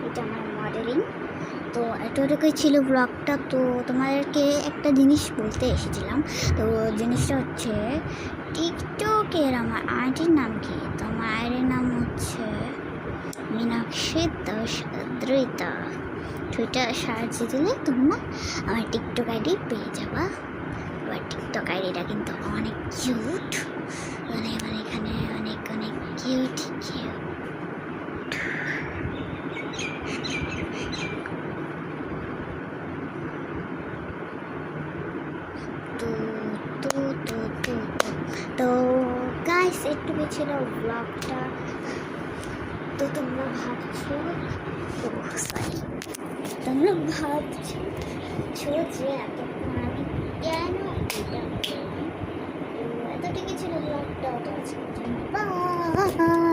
এটা আমার মডেলিং। তো এতটুকুই ছিল ব্লগটা। তো তোমাদেরকে একটা জিনিস বলতে এসেছিলাম। তো জিনিসটা হচ্ছে টিকটকের আমার আইডির নাম কি? তো আমার আইডির নাম হচ্ছে মীনাক্ষী দাস দ্রৈতা। ওইটা সার্চ দিলে তোমরা আমার টিকটক আইডি পেয়ে যাবা। এবার টিকটক আইডিটা কিন্তু অনেক কিউট, মানে এখানে অনেক অনেক কিউট কিউট। তো তো তো তো তো গাইস, একটু ছিল ব্লগটা। তো তোমরা ভাবছো তোমরা ভাবছো যে এতক্ষণ আমি কেন এটা করলাম। তো এতটুকু ছিল ব্লগটা। তো আজকের জন্য বাই।